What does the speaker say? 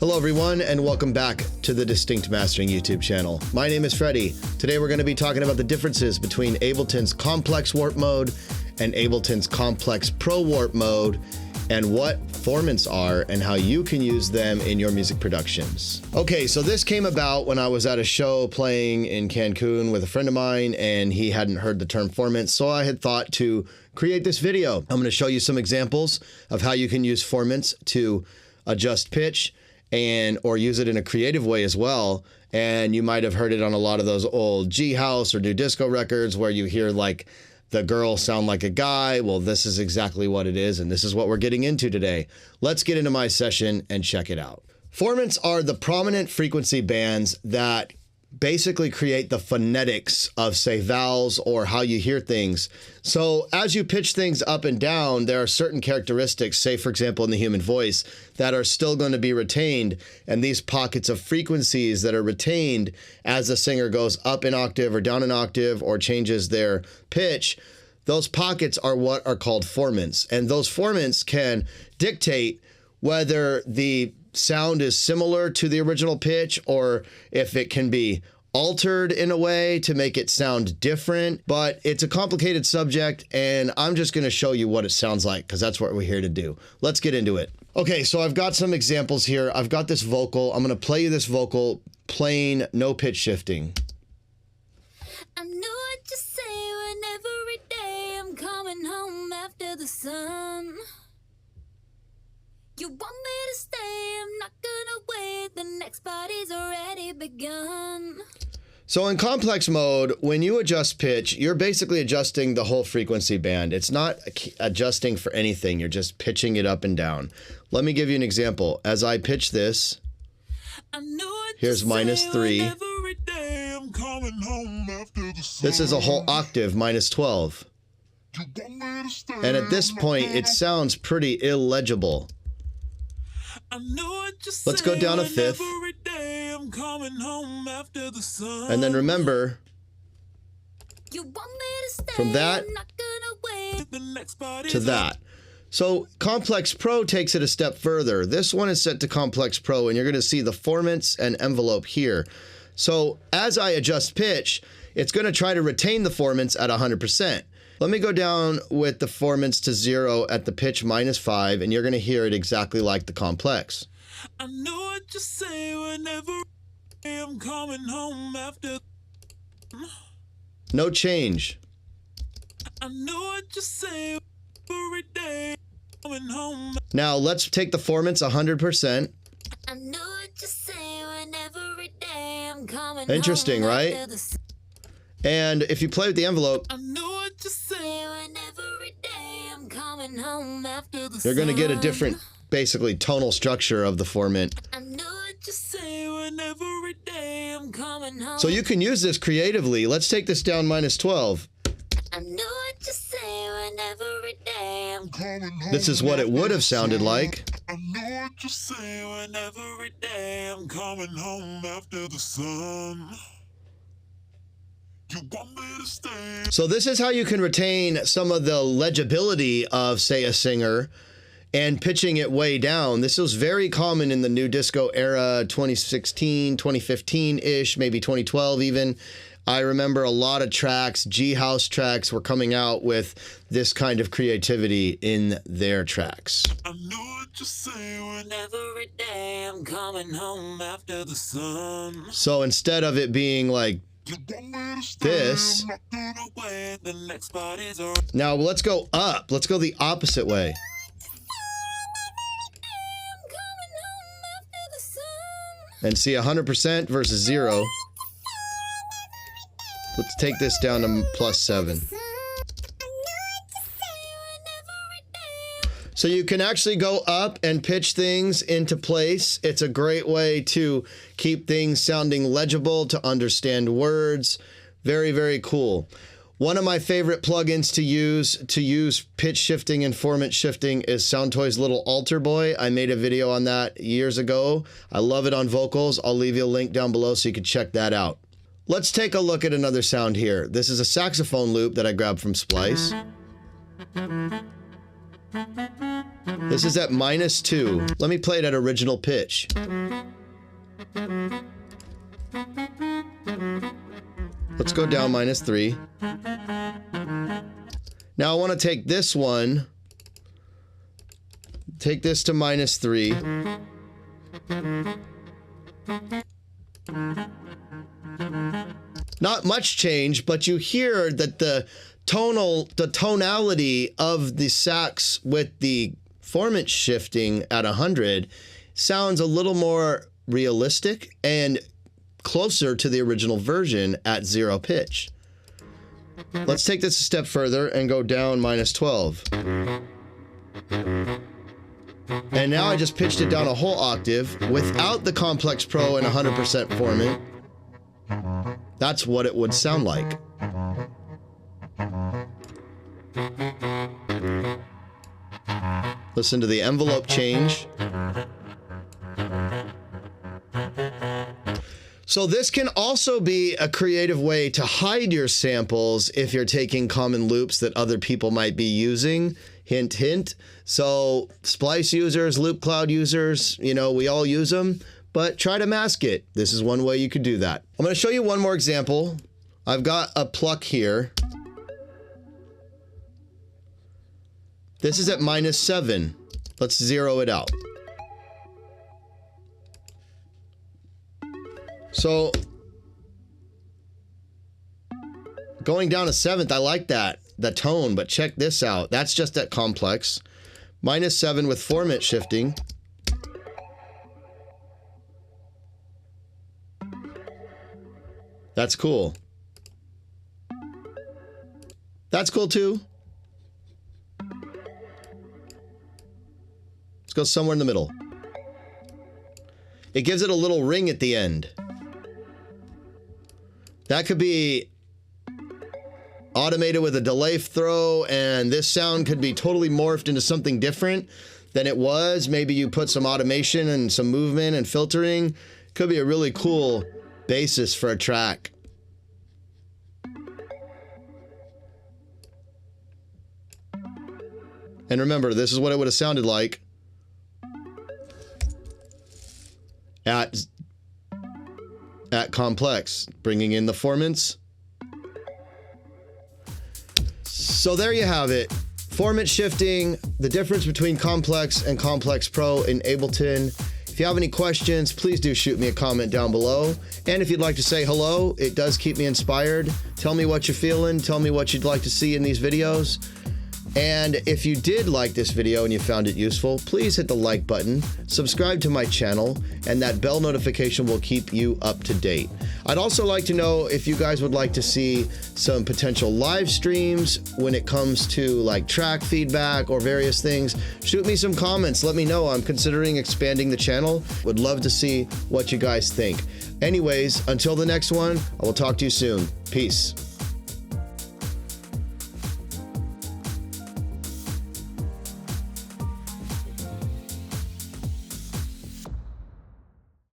Hello everyone, and welcome back to the Distinct Mastering YouTube channel. My name is Freddie. Today we're going to be talking about the differences between Ableton's Complex Warp Mode and Ableton's Complex Pro Warp Mode, and what formants are and how you can use them in your music productions. Okay, so this came about when I was at a show playing in Cancun with a friend of mine, and he hadn't heard the term formants, so I had thought to create this video. I'm going to show you some examples of how you can use formants to adjust pitch or use it in a creative way as well. And you might have heard it on a lot of those old G House or new disco records where you hear like the girl sound like a guy. Well, this is exactly what it is, and this is what we're getting into today. Let's get into my session and check it out. Formants are the prominent frequency bands that basically create the phonetics of, say, vowels or how you hear things. So as you pitch things up and down, there are certain characteristics, say, for example, in the human voice, that are still going to be retained. And these pockets of frequencies that are retained as the singer goes up an octave or down an octave or changes their pitch, those pockets are what are called formants. And those formants can dictate whether the sound is similar to the original pitch or if it can be altered in a way to make it sound different. But it's a complicated subject, and I'm just going to show you what it sounds like because that's what we're here to do. Let's get into it. Okay, so I've got some examples here. I've got this vocal. I'm going to play you this vocal plain, no pitch shifting. I know what you say when every day I'm coming home after the sun. You want me to stay, I'm not gonna wait, the next party's already begun. So in complex mode, when you adjust pitch, you're basically adjusting the whole frequency band. It's not adjusting for anything, you're just pitching it up and down. Let me give you an example. As I pitch this, here's -3. This is a whole octave, -12. And at this point, it sounds pretty illegible. Let's go down a fifth. And then remember, from that to that. So Complex Pro takes it a step further. This one is set to Complex Pro, and you're going to see the formants and envelope here. So as I adjust pitch, it's going to try to retain the formants at 100%. Let me go down with the formants to 0 at the pitch -5, and you're going to hear it exactly like the complex. I know what you say whenever I'm coming home after. No change. I know what you say every day coming home. Now let's take the formants 100%. I know what you say whenever every day I'm coming home. Interesting, right? And if you play with the envelope, you're going to get a different, basically, tonal structure of the formant. So you can use this creatively. Let's take this down -12. This is what it would have sounded like. I know what you say whenever every day I'm coming home after the sun. So this is how you can retain some of the legibility of, say, a singer and pitching it way down. This was very common in the new disco era, 2016, 2015-ish, maybe 2012 even. I remember a lot of tracks, G House tracks, were coming out with this kind of creativity in their tracks. I know what you say whenever every day I'm coming home after the sun. So instead of it being like this, now let's go up. Let's go the opposite way. And see 100% versus 0. Let's take this down to +7. So you can actually go up and pitch things into place. It's a great way to keep things sounding legible, to understand words. Very, very cool. One of my favorite plugins to use pitch shifting and formant shifting is Soundtoys' little Alter Boy. I made a video on that years ago. I love it on vocals. I'll leave you a link down below so you can check that out. Let's take a look at another sound here. This is a saxophone loop that I grabbed from Splice. This is at -2. Let me play it at original pitch. Let's go down -3. Now I want to take this one, take this to -3. Not much change, but you hear that the tonality of the sax with the formant shifting at 100 sounds a little more realistic and closer to the original version at 0 pitch. Let's take this a step further and go down -12. And now I just pitched it down a whole octave without the Complex Pro and 100% formant. That's what it would sound like. Listen to the envelope change. So this can also be a creative way to hide your samples if you're taking common loops that other people might be using. Hint, hint. So Splice users, Loop Cloud users, you know, we all use them, but try to mask it. This is one way you could do that. I'm going to show you one more example. I've got a pluck here. This is at -7. Let's zero it out. So going down a 7th, I like that, the tone, but check this out. That's just at complex. -7 with formant shifting. That's cool. That's cool too. Let's go somewhere in the middle. It gives it a little ring at the end. That could be automated with a delay throw, and this sound could be totally morphed into something different than it was. Maybe you put some automation and some movement and filtering. Could be a really cool basis for a track. And remember, this is what it would have sounded like at complex, bringing in the formants. So there you have it. Formant shifting, the difference between Complex and Complex Pro in Ableton. If you have any questions, please do shoot me a comment down below. And if you'd like to say hello, it does keep me inspired. Tell me what you're feeling. Tell me what you'd like to see in these videos. And if you did like this video and you found it useful, please hit the like button, subscribe to my channel, and that bell notification will keep you up to date. I'd also like to know if you guys would like to see some potential live streams when it comes to like track feedback or various things. Shoot me some comments, let me know. I'm considering expanding the channel. Would love to see what you guys think. Anyways, until the next one, I will talk to you soon. Peace.